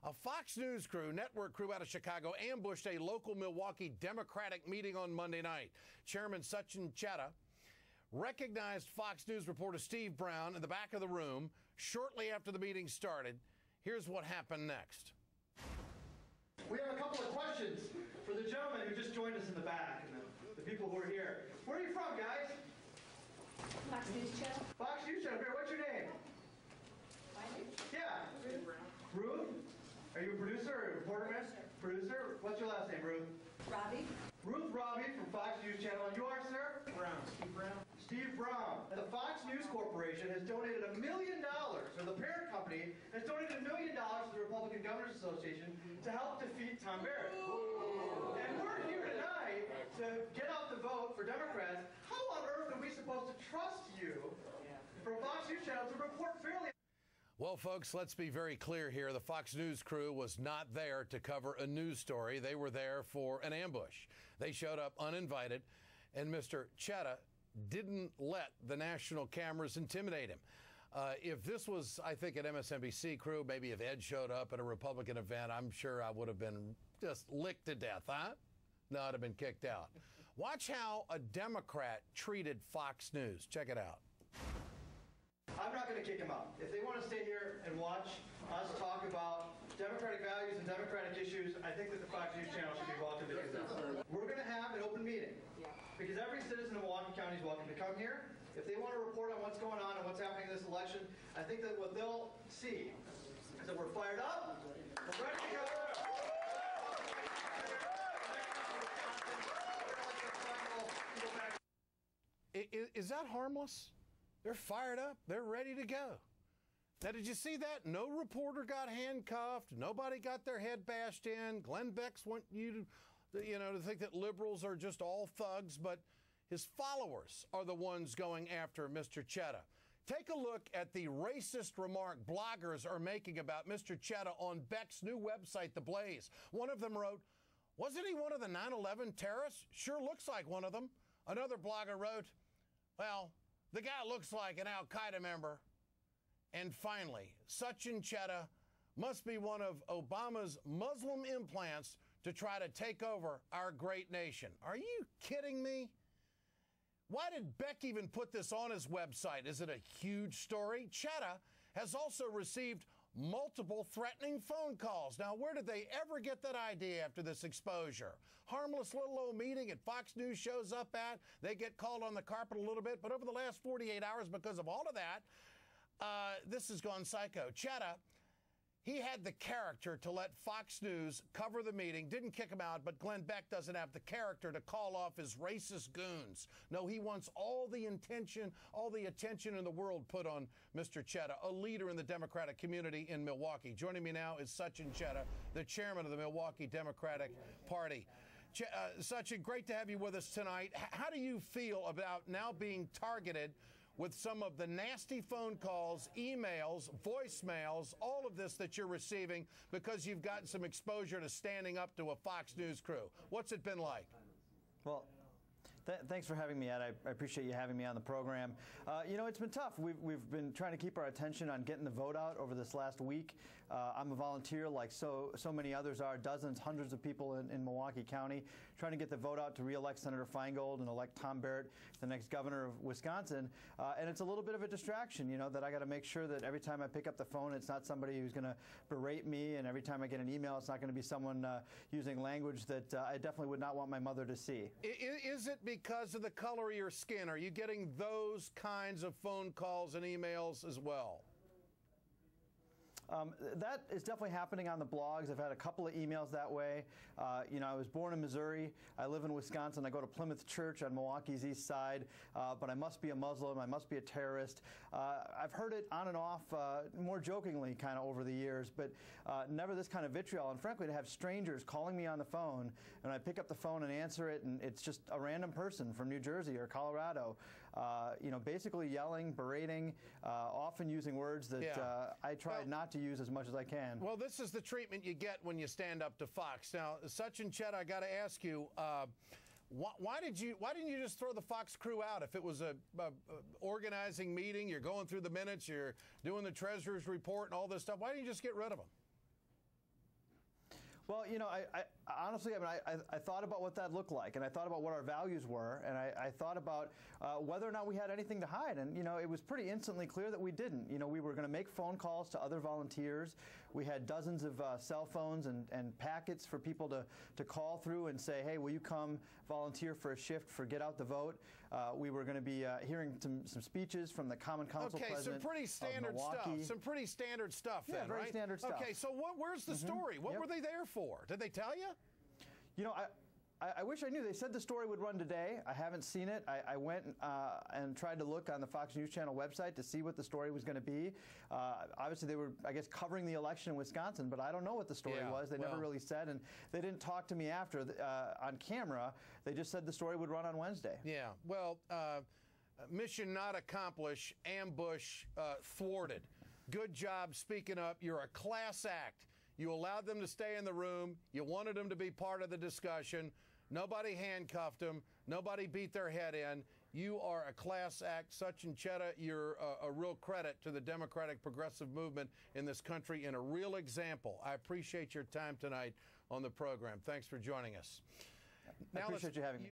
A Fox News crew, network crew out of Chicago, ambushed a local Milwaukee Democratic meeting on Monday night. Chairman Sachin Chheda recognized Fox News reporter Steve Brown in the back of the room shortly after the meeting started. Here's what happened next. We have a couple of questions for the gentleman who just joined us in the back and the people who are here. Where are you from, guys? Fox News Channel. Fox News Channel. Here, what's your name? My name? Yeah. Ruth. Ruth? Are you a producer or a reporter, man? Producer. What's your last name, Ruth? Robbie. Ruth Robbie from Fox News Channel. And you are, sir? Brown. Steve Brown. Steve Brown. The Fox News Corporation has donated $1 million, or the parent company has donated $1 million to the Republican Governors Association to help defeat Tom Barrett. And we're here tonight to get out the vote for Democrats. How on earth are we supposed to trust you from Fox News Channel to report fairly? Well, folks, let's be very clear here. The Fox News crew was not there to cover a news story. They were there for an ambush. They showed up uninvited, and Mr. Chheda didn't let the national cameras intimidate him. If this was, I think, an MSNBC crew, maybe if Ed showed up at a Republican event, I'm sure I would have been just licked to death, huh? No, I'd have been kicked out. Watch how a Democrat treated Fox News. Check it out. I'm not going to kick them out. If they want to stay here and watch us talk about Democratic values and Democratic issues, I think that the Fox News Channel should be welcome to do that. We're going to have an open meeting because every citizen of Milwaukee County is welcome to come here. If they want to report on what's going on and what's happening in this election, I think that what they'll see is that we're fired up, we're ready to go. Is that harmless? They're fired up. They're ready to go. Now, did you see that? No reporter got handcuffed. Nobody got their head bashed in. Glenn Beck's want you to think that liberals are just all thugs, but his followers are the ones going after Mr. Chheda. Take a look at the racist remark bloggers are making about Mr. Chheda on Beck's new website, The Blaze. One of them wrote, "Wasn't he one of the 9/11 terrorists? Sure looks like one of them." Another blogger wrote, "Well, the guy looks like an Al-Qaeda member." And finally, Sachin Chheda must be one of Obama's Muslim implants to try to take over our great nation. Are you kidding me? Why did Beck even put this on his website? Is it a huge story? Chheda has also received multiple threatening phone calls. Now, where did they ever get that idea after this exposure? Harmless little old meeting at Fox News shows up at. They get called on the carpet a little bit. But over the last 48 hours, because of all of that, this has gone psycho. Chheda, he had the character to let Fox News cover the meeting, didn't kick him out, but Glenn Beck doesn't have the character to call off his racist goons. No, he wants all the attention in the world put on Mr. Chheda, a leader in the Democratic community in Milwaukee. Joining me now is Sachin Chheda, the chairman of the Milwaukee Democratic Party. Sachin, great to have you with us tonight. How do you feel about now being targeted with some of the nasty phone calls, emails, voicemails, all of this that you're receiving because you've gotten some exposure to standing up to a Fox News crew? What's it been like? Well, thanks for having me, Ed. I appreciate you having me on the program. It's been tough. We've been trying to keep our attention on getting the vote out over this last week. I'm a volunteer like so many others are, dozens, hundreds of people in Milwaukee County, trying to get the vote out to re-elect Senator Feingold and elect Tom Barrett, the next governor of Wisconsin. And it's a little bit of a distraction, that I got to make sure that every time I pick up the phone, it's not somebody who's going to berate me. And every time I get an email, it's not going to be someone using language that I definitely would not want my mother to see. Is it because of the color of your skin? Are you getting those kinds of phone calls and emails as well? That is definitely happening on the blogs. I've had a couple of emails that way. I was born in Missouri. I live in Wisconsin. I go to Plymouth Church on Milwaukee's east side, but I must be a Muslim. I must be a terrorist. I've heard it on and off, more jokingly kind of over the years, but never this kind of vitriol. And frankly, to have strangers calling me on the phone, and I pick up the phone and answer it, and it's just a random person from New Jersey or Colorado, basically yelling, berating, often using words that I tried not to use as much as I can. Well, this is the treatment you get when you stand up to Fox. Now, Sachin Chheda, I got to ask you, why didn't you just throw the Fox crew out? If it was a organizing meeting, you're going through the minutes, you're doing the treasurer's report and all this stuff, why didn't you just get rid of them? Well, you know, I honestly, I mean, I thought about what that looked like, and I thought about what our values were, and I thought about whether or not we had anything to hide. And, you know, it was pretty instantly clear that we didn't. You know, we were going to make phone calls to other volunteers. We had dozens of cell phones and packets for people to call through and say, hey, will you come volunteer for a shift for Get Out the Vote? We were going to be hearing some speeches from the Common Council president some pretty standard stuff. Some pretty standard stuff then, very right? standard stuff. Okay, so where's the story? What were they there for? Did they tell you? You know, I wish I knew. They said the story would run today. I haven't seen it. I went and tried to look on the Fox News Channel website to see what the story was going to be. Obviously, they were, I guess, covering the election in Wisconsin, but I don't know what the story was. They never really said, and they didn't talk to me after on camera. They just said the story would run on Wednesday. Yeah, well, mission not accomplished, ambush thwarted. Good job speaking up. You're a class act. You allowed them to stay in the room. You wanted them to be part of the discussion. Nobody handcuffed them. Nobody beat their head in. You are a class act. Sachin Chheda, you're a real credit to the Democratic progressive movement in this country and a real example. I appreciate your time tonight on the program. Thanks for joining us. I appreciate you having me.